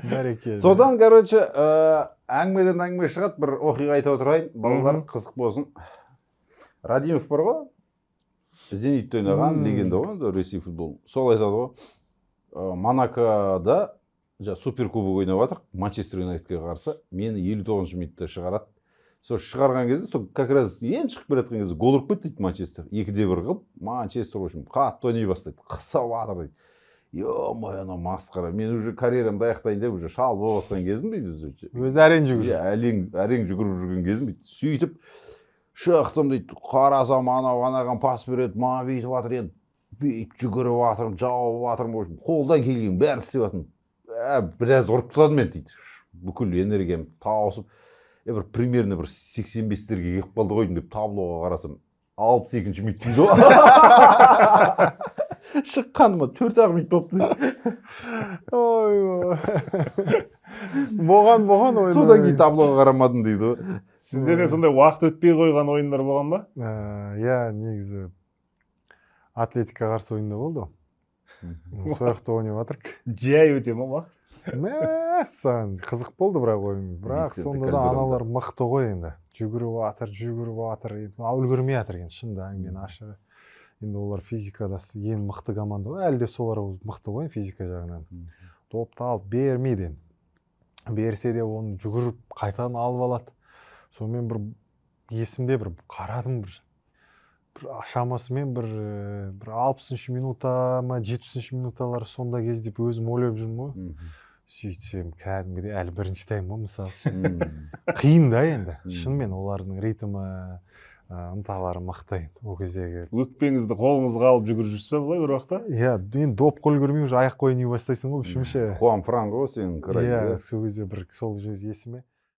Бәрекелді. Содан, короче, әңгімеден әңгіме шығады, бір оқиға айта отырайын, балалар қызық болсын. Радимов бар ғой, Зенитте ойнаған легенда ғой, Ресей футбол. Сол айтады ғой, Монакода суперкубок ойнап жатыр, Манчестер Юнайтедке қарсы, мені 59-шы минутта шығарады. Сол шығарған кезде, сол как раз ең шығып келе кезде гол ұрып кетті дейді Манчестер. 2-1 қылып, Манчестер үшін қатты ойнай бастайды. Қысап жатыр дейді. Ё-моё, ана масқара. Мен уже карьерамды аяқтайын деп, уже шал болып жатқан кезім дейді. Өзі әрең жүгірді. Әрең жүгіріп жүрген кезім дейді. Сөйтіп шықтым дейді. Қарасам анау анаған пас береді, маған бүйтіп жатыр енді. Бүйтіп жүгіріп жатырмын, жауып жатырмын, қолдан келген бәрін істеп жатырмын. Біраз ұрып тастадым мен дейді. Бүкіл энергиям таусып, бір примерно бір 85-терге келіп қалды ғой деп таблоға қарасам, 62-ші минут дейді ғой. Шыққаныма 4-ақ минут болыпты. Болған ойын. Содан кейін таблоға қарамадым дейді ғой. Сізде де сондай уақыт өтпей қойған ойындар болған ба? Иә, негізі Атлетика қарсы ойында болды. Сол жақта ойнап жатырық. Жай өте ма уақыт? Мәссаған қызық болды бірақ ойын. Бірақ сонда да аналар мықты ғой енді. Жүгіріп жатыр. Үлгермей жатыр екен, шынында әңгіменің ашығы. Енді олар физикада ең мықты команда ғой. Әлде солар мықты ғой физика жағынан. Топты алып бермейді. Берсе де оны жүгіріп қайтадан алып алады. Сонымен бір есімде бір қарадым бір шамасымен бір 60-шы минута ма 70-шы минуталар сонда кезде өзім ойлап жүрмін ғой. Сөйтсем кәдімгідей әлі бірінші тайм ғой мысалы. Қиын да енді. Шынымен олардың ритмі, ынталары мықты енді ол кездегі. Өкпеңізді қолыңызға алып жүгіріп жүрсіз бе былай бір уақытта? Иә, енді доп қол көрмей уже аяқ қойын бастайсың ғой, үшінші. Хуан Франко сенің крайда. Иә, сол кезде бір сол есіме.